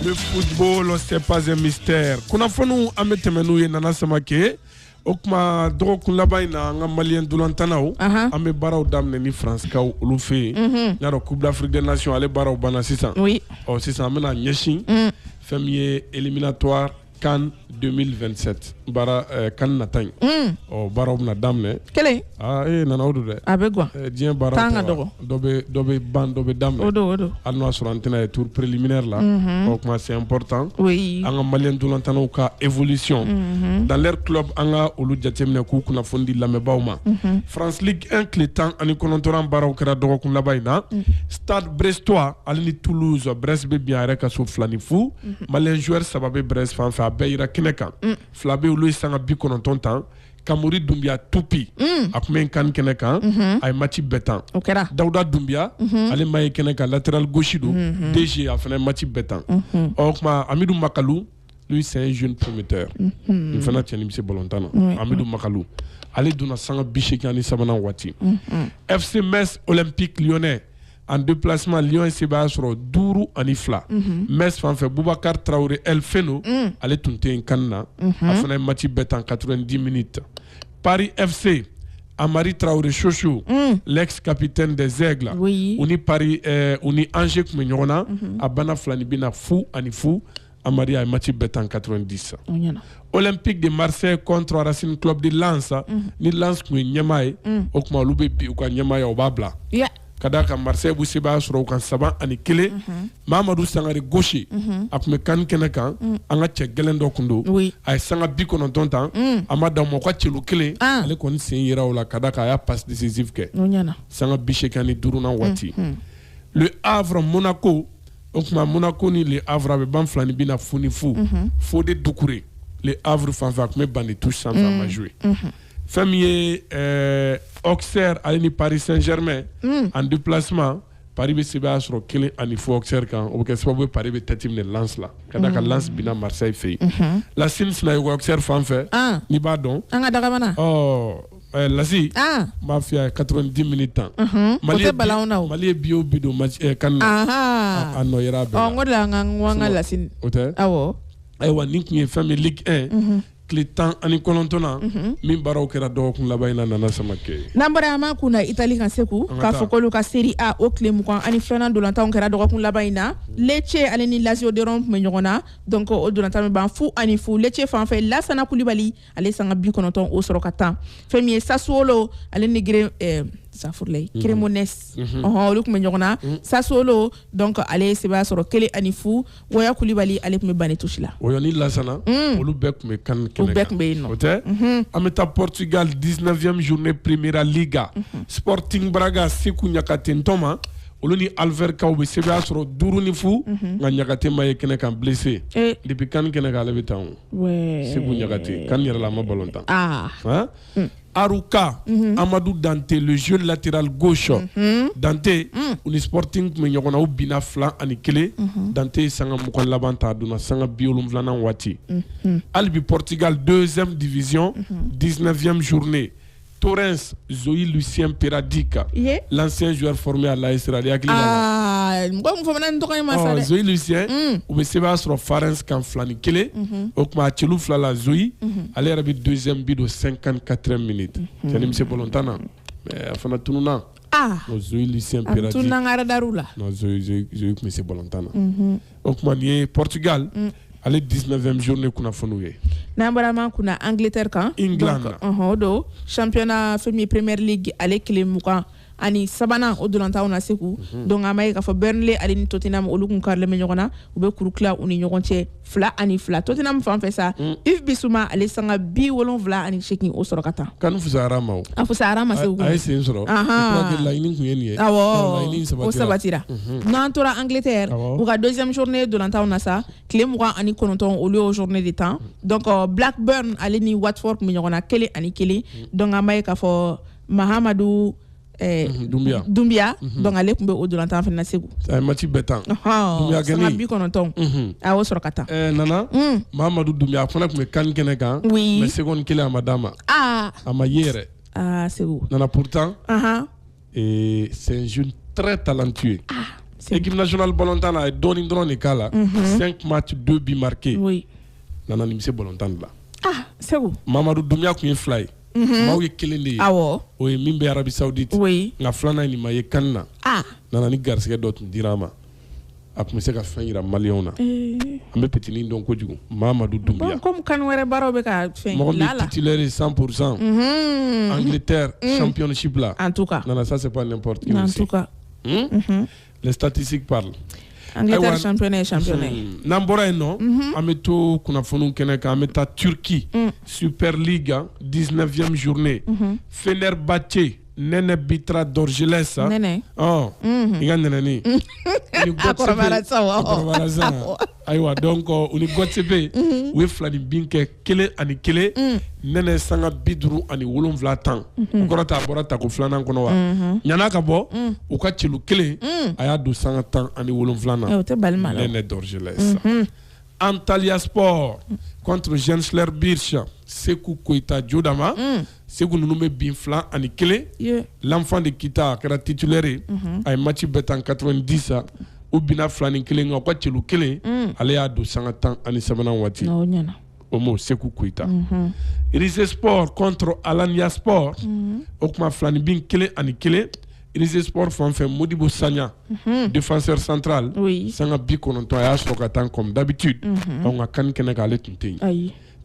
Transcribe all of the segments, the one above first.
Le football, c'est pas un mystère. Kunafonu ametemenu ye nana samake. Okuma doro kunlaba ina nga malien dulantanao. Ame baraw damne ni France kaw olufe. Yaro Coupe d'Afrique des Nations ale baraw bana sisan. Oui. Oh sisan amena nyeshin. Femier éliminatoire CAN 2027. Bara CAN natang. Oh baraw na damne. Kele? Ah nana odu de. Abegwa. Dien baraw. Tanga dogo. Dobe ban dobe damne. Odo. Alno sur antenne tour préliminaire là. Donc c'est important. Oui. Anga malien dulantanao ka évolution. Dans leur club anga olu jatemne ku kuna fondi lamebawma. France Ligue 1 clétan ani konontoran baraw kera dogo kun labayna. Stade Brestois alini Toulouse Brest be bien reka so flani fou. Malien joueur sababe Brest fanfa beira kineka. Flabe olu sanga bi kononton tan. Kamuri Doumbia Tupi akmen kan keneka ay match betan. Okera. Daouda Doumbia ale maye keneka latéral gauche do DG a fait match betan. Okma Amidou Makalou lui c'est un jeune prometteur. Il fait natien c'est Bolontano. Amidou Makalou ale duna sanga bichekani sabana wati. FC Metz Olympique Lyonnais en déplacement Lyon et Seba sur Dourou Anifla. Metz fan fait Boubacar Traoré El Feno ale tunte en kanna a fait un match betan 90 minutes. Paris FC, Amari Traoré Chouchou, l'ex-capitaine des Aigles. Oui. Uni Paris, uni Angers Koumenyona, Abana Flanibina Fou, Anifou, Amari a match betan 90. Olympique de Marseille contre Racing Club de Lens, ni Lens Koumenyamae, Okma Lube Biuka Nyamae Obabla. Yeah. Kadaka Marseille bu seba soro kan saban ani kele Mamadou Sangare gaucher akume kan keneka anga chegelen do kundo ay sanga bi kono tontan amada mo kwa chelu kele ale kon sin yira wala kadaka ya passe décisif ke sanga bi shekani duruna wati le Havre Monaco okuma Monaco ni le Havre be ban flani bina funi fu Fodé Doucouré le Havre fanfa akume bandi touche sans ma jouer Femier Auxerre alini Paris Saint-Germain en déplacement Paris be seba sur kele ani fo Auxerre kan o ke sababu Paris be tetim ne lance la kadaka lance bina Marseille fait la Sins na Auxerre fan fait ni ba don anga daga mana la si mafia 90 minutes Mali bio bido match kan no yera be ngola nganga la Sin awo ay wa ni Famille Ligue 1 Clétan ani kolontona min baraw kera dogokun labayna nana samake nambara ma kuna Italie kan seku ka fokolo ka Serie A o klem ko ani Fernand Dolantan kera dogokun labayna Lecce ale ni Lazio de Rome me nyona donc o Dolantan ban fu ani fu Lecce fan fait Lassana Koulibaly ale sanga bi kononton o soro katan Femi Sassuolo ale ni Safurley Cremonese olu kuma nyona Sassuolo donc ale seba soro kele ani fu Woya Koulibaly ale kuma bane touchila Woya ni Lassana olu bek me kan keneka ameta Portugal 19e journée Primeira Liga Sporting Braga siku nyakate ntoma olu ni Alver Kaube seba soro duru ni fu nga nyakate maye keneka blessé depuis kan keneka ale betan siku nyakate kan yera la ma balontan Aruka Amadou Dante le jeune latéral gauche Dante uni Sporting me nyokona ubina flan ani kele Dante sanga mukon labanta duna sanga biolum flana wati Albi Portugal 2e division 19e journée Torrens Zoé Lucien Peradica l'ancien joueur formé à l'AS Real Zoé Lucien ou be seba sur Farense kan flani kele okma chelu flala Zoé ale rabi 2e bid au 54e minute tani mse bolontana mais afana tununa no Zoé Lucien Peradica tununa ngara darula no Zoé mse bolontana okma ni Portugal ale 19e journée kuna fonouye nambara ma kuna Angleterre kan England do championnat Premier League ale klemuka ani sabana o Dolantan na seku donc amay ka fa Burnley ali ni Tottenham olu kun karle me nyogona ube kurukla uni nyogonche fla ani fla Tottenham fa fait ça Yves Bissouma ali sanga bi wolon vla ani checking o soro kata kanu fusara ma a fusara ma seku ay sen soro ko la inin ku yeni o sabatira nantora Angleterre ou ka deuxième journée Dolantan na sa Clémouran ani kononton au lieu journée de temps donc Blackburn ali ni Watford me nyogona kele ani kele donc amay ka fa Mahamadou Doumbia donc ale kumbe o Dolantan fa na segu ay match betan Doumbia gani bi kononton a o soro kata nana Mamadou Doumbia fana kumbe kan keneka mais seconde kele amadama amayere segu nana pourtant c'est un jeune très talentueux Équipe nationale Bolontan a donné drone kala 5 matchs 2 buts marqués. Oui. Nana nimse Bolontan là. Ah, c'est où? Mamadou Doumia ku fly. Maou ye kelende. Ah wo. O ye mimbe Arabie Saoudite. Oui. Nga flana ni ma ye kanna. Ah. Nana ni garsige dot dirama. Akumese ka fin ira maliona. Ambe petini donc kojugu. Mamadou Doumbia. Bon, comme kan wéré baro be ka fin là là. Titulaire 100%. Angleterre championship là. En tout cas. Non, ça c'est pas n'importe qui. En tout cas. Les statistiques parlent. Angleterre championnet. Nambora non. Ameto kunafonu keneka ameta Turquie. Super League 19e journée. Fenerbahçe Nene Bitra Dorgeles. Nene. Oh. Iga nene ni. Aïwa donc uni Gotsepe we flani binke kele ani kele nene sanga bidru ani wolonvla tan korata borata ko flana kono wa nyana ka bo u ka chelu kele aya do sanga tan ani wolonvla na nene Dorgeles. Antalya Sport contre Gensler Birch Sekou Koita Jodama Sekou Noume Binflan ani kele l'enfant de Kita kera titulaire ay match bet en 90 ou bina flani kele nga kwa chelu kele ale ya do sanga tan ani sabana wati omo Sekou Koita. Rise Sport contre Alanya Sport okma flani bin kele ani kele. Rise Sport fait Modibo Sagna défenseur central sanga bi kononto ya sokatan comme d'habitude on a kan keneka ale tunte.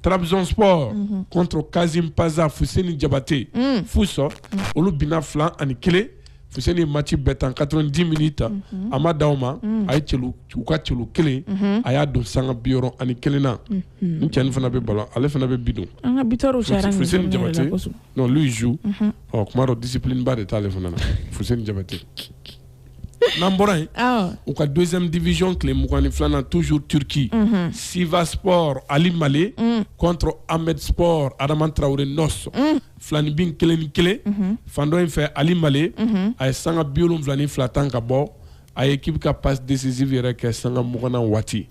Trabzonspor contre Kazim Paza Fousseni Diabaté Fousso olu bina flan ani kele Fousseni match bet en 90 minutes Amadauma ay chelu uka chelu kele aya do sanga bioro ani kele na ntian fana be ballon ale fana be bidon anga bitoro charanga Fousseni Diabaté non lui il joue oh comment discipline ba de tale fana Fousseni Diabaté Namborain ou ka deuxième division clé Moukani Flana toujours Turquie Siva Sport Ali Malé contre Ahmed Sport Adaman Traoré Nos Flani bin kele Fando fait Ali Malé ay sanga biolum flani flatan ka bo ay équipe ka passe décisive yere ke sanga Moukana Wati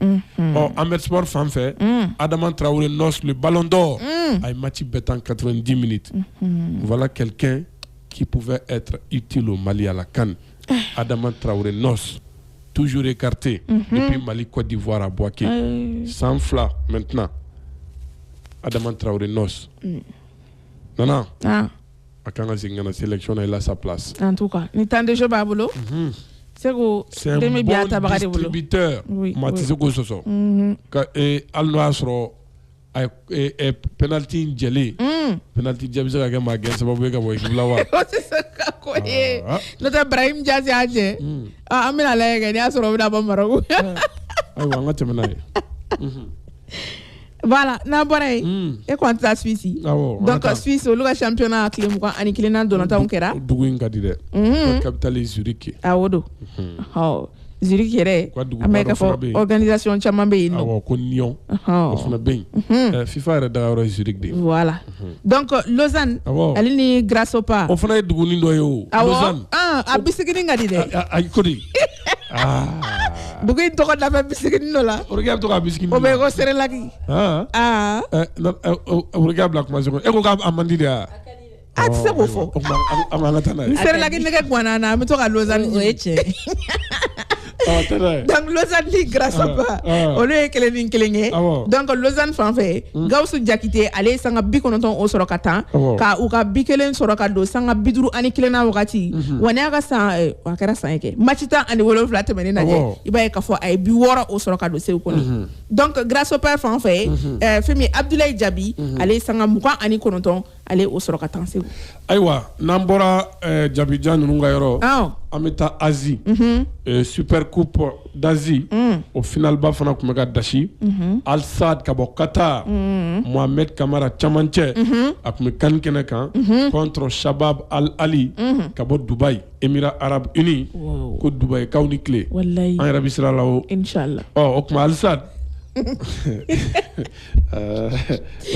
Ahmed Sport fan fait Adaman Traoré Nos le ballon d'or ay match bet en 90 minutes voilà quelqu'un qui pouvait être utile au Mali à la CAN. Adama Traoré Nos, toujours écarté depuis Mali, Côte d'Ivoire à Boaké. Sans fla maintenant. Adama Traoré Nos. Non. Quand on a la sélection, il a sa place. En tout cas, ni tant de jeux babolo. C'est un bon distributeur. Matisoko Soso. Et Al-Noasro. Et penalty jelly penalty jabi sa ga magen sababu ga boy kiblawa ko e no ta Ibrahim Jazi aje amina la ga ni asoro da ba maragu ay wa ngata menay voilà na boray e contre Suisse donc Suisse le championnat clé mo ani clé na donata on kera dugu ngadi de capitale Zurich awodo Zurich yere ameka fo organisation chamambe ino ko Lyon ofna ben FIFA re da Zurich de voilà donc Lausanne ali ni grâce au pas ofna dugu ni do yo Lausanne abisigini ngadi de ay kodi bugi to ko da bisigini no la regarde to ka bisigini o be go sere lagi regarde la commencement e ko ka amandi de c'est beau fo sere lagi nege gwanana mi to ka Lausanne donc Lausanne li grâce à pas on est keleng donc Lausanne fan fait Gausu Jakite aller sanga bi kononton o soro katan ka u ka bi kelen soro ka do sanga biduru ani kelena wakati woni aka sa wa kara sa yake matita ani wolo fla temene na je iba ka fo ay bi wora o soro ka do se ko ni donc grâce au père fan fait Femi Abdoulaye Diaby aller sanga muka ani kononton aller o soro katan se aywa nambora Diaby Jan nunga yoro ameta Asie Super Coupe d'Asie au final Bafana Kumega Dashi Al Sadd Kabo Qatar Mohamed Kamara Chamanche Akme Kan Kenekan contre Shabab Al Ali Kabo Dubaï Émirats Arabes Unis ko Dubaï Kauni Clé en Arabie Saoudite Inch'Allah Okma Al Sadd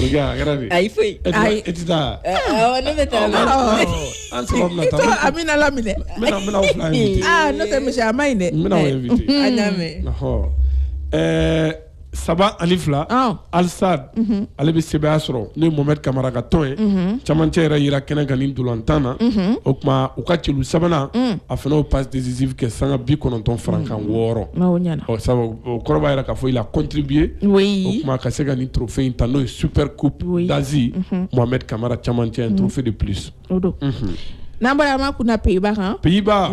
regarde ay foi ay etita ne meta amina lamine mena invité no te me chama ine mena invité anyame saba ani fila Al-Sadd ale bɛ sɛbɛya sɔrɔ n'o ye Mohamed Kamara ka tɔn ye camancɛ yɛrɛ yira kɛnɛ kan nin dolantan na o tuma u ka celu sabanan a fana y'o passe décisif kɛ sanga 90 farankan 6 sabu o kɔrɔ b'a yira k'a fɔ il a contribué o tuma ka se ka nin trophée in ta n'o ye super coupe d'Asie Mohamed Kamara camancɛ un trophée de plus. N'an bɔra ma kunna Pays-Bas kan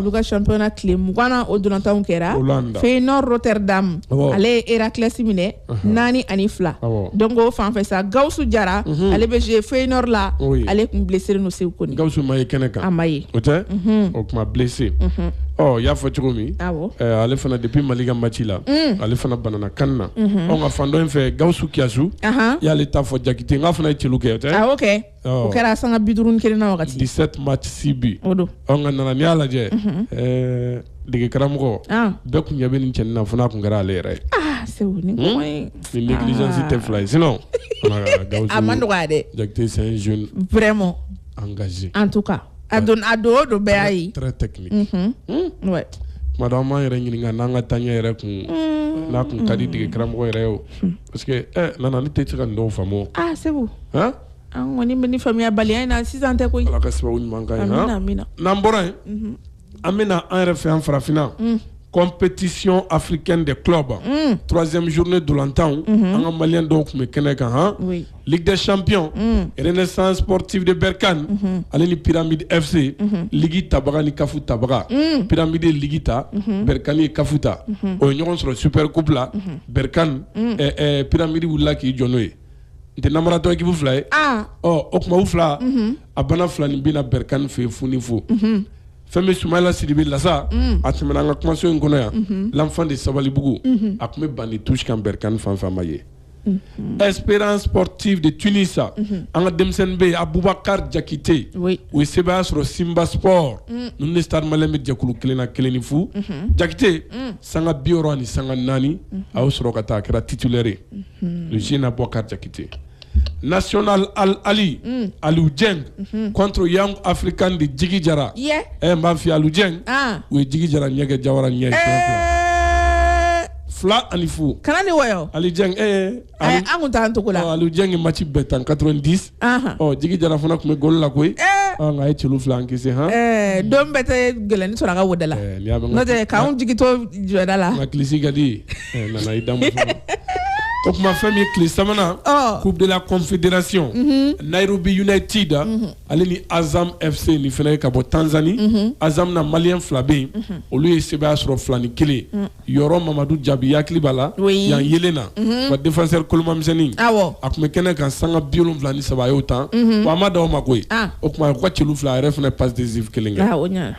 olu ka championnat tile 20 o dolantanw kɛra Feyenoord Rotterdam ale ye Heracles minɛ 4-2 donc o fan fɛ sa Gawusu Jara ale bɛ jouer Feyenoord la ale kun blessé no Seku Koni Gawusu ma ye kɛnɛ kan a ma ye o tɛ o kuma blessé i y'a fɔ cogo min ale fana depuis Mali ka match la ale fana banana kan na ka fan dɔ in fɛ Gawusu Kiasu y'ale ta fɔ Jakite n ka fana ye celu kɛ o tɛ ok o kɛra sanga 51 na wagati 17 match 6 buts nka nana n'i y'a lajɛ dege karamɔgɔ bɛɛ kun ɲɛ bɛ nin cɛnin na fo n'a kun kɛra ale yɛrɛ ye ni négligence tɛ fila ye sinon a ma nɔgɔya dɛ Jakite c'est un jeune vraiment engagé en tout cas a don o don bɛɛ y'a ye très technique tuma dɔ an b'an yɛrɛ ɲininka n'an ka taaɲɛ yɛrɛ kun n'a kun ka di dege karamɔgɔ yɛrɛ ye o parce que nana ne tɛ se ka nin dɔw faamu Seku an kɔni bɛ ni faamuya baliya in na sisan tɛ koyi Ala ka sababu ɲuman k'an ye n'an bɔra yen an bɛna an yɛrɛ fɛ yan farafinna compétition africaine des clubs troisième journée dolantanw an ka maliyɛn dɔw tun bɛ kɛnɛ kan Ligue des champions Renaissance sportive de Berkane ale ni Pyramide FC Ligi tabaga ni Kafu tabaga Pyramide ye Ligi ta Berkane ye Kafu ta o ye ɲɔgɔn sɔrɔ super coupe la Berkane Pyramide wulila k'i jɔ n'o ye n tɛ namaratɔ équipe fila ye o tuma u fila a bana fila nin bɛna Berkane fɛ yen fu ni fu fɛn bɛ Sumayila Sidibe Lasa a tɛmɛna an ka kumaso in kɔnɔ yan l'enfant de Sabalibugu a tun bɛ ban ni touche kan Berkane fan fɛn ma ye Espérance sportive de Tunis an ka denmisɛnnin bɛ yen Abubakar Jakite u ye sɛbɛya sɔrɔ Simba Sport ninnu ni Stade Malien bɛ jɛkulu kelen na kelen ni fu Jakite sanga 60 ani sanga 4 a y'o sɔrɔ ka taa a kɛra titulaire le jeune Abubakar Jakite National Al-Ali Aliou Dieng contre Young African de Djigui Diarra n b'a f'i ye Aliou Dieng u ye Djigui Diarra ɲɛ kɛ Jawara ɲɛ fila ani fu kana ni wɔyɔ Aliou Dieng an kun t'an togo la Aliou Dieng ye match bɛɛ tan 90 Djigui Diarra fana tun bɛ gol la koyi nka a ye celu fila an kisi don bɛɛ tɛ gɛlɛnni sɔrɔ a ka woda la n'o tɛ k'anw jigitɔ jɔda la nka kilisi ka di nana i damu o tuma fɛn min ye tile sabanan Coupe de la Confédération Nairobi United ale ni Azam FC nin fana ye ka bɔ Tanzanie Azam na maliyɛn fila bɛ yen olu ye sɛbɛya sɔrɔ 2-1 Yɔrɔ Mamadu Jabi hakili b'a la yan yelen na wa défenseur kolomamisɛnnin a tun bɛ kɛnɛ kan sanga 73 a y'o tan wa a ma da o ma koyi o tuma u ka celu fila a yɛrɛ fana passe décisive 1 kɛ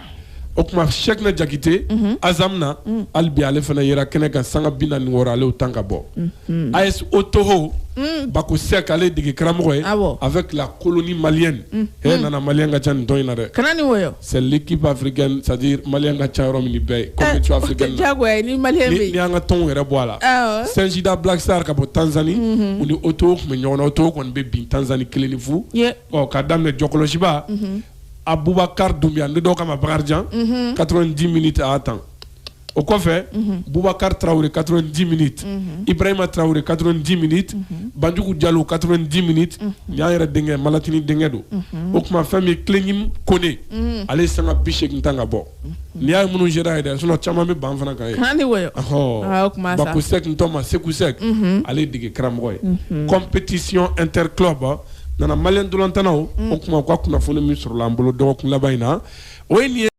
o tuma Cheikhna Jakite Azam na hali bi ale fana yera kɛnɛ kan sanga 46 ale y'o tan ka bɔ AS Otoho Bako Sek ale dege karamɔgɔ ye avec la colonie malienne nana maliyɛn ka ca nin tɔn in na dɛ kana ni wɔyɔ c'est l'équipe africaine c'est-à-dire maliyɛn ka ca yɔrɔ min nin bɛɛ ye compétition africaine na ni maliyɛn bɛ yen ni an ka tɔnw yɛrɛ bɔ a la Saint-Gida Black Star ka bɔ Tanzanie u ni Otoho tun bɛ ɲɔgɔn na Otoho kɔni bɛ bin Tanzanie 1 ni fu k'a daminɛ jɔkɔlɔsiba Abubakar Doumbia ne dɔw kama Bakarijan 90 minutes a temps o kɔfɛ Boubacar Traoré 90 minutes Ibrahima Traoré 90 minutes Banjugu Diallo 90 minutes ni y'an yɛrɛ denkɛ Malatini denkɛ don o tuma fɛn min Clenyim Kone ale sanga 80 tan ka bɔ ni y'a ye minnu géré a ye dɛ sinon caman bɛ ban fana kan ye Bako Sek ntɔma Seku Sek ale dege karamɔgɔ ye compétition interclub nana maliyɛn dolantannaw o tuma u ka kunnafoni min sɔrɔla an bolo dɔgɔkun laban in na o ye nin ye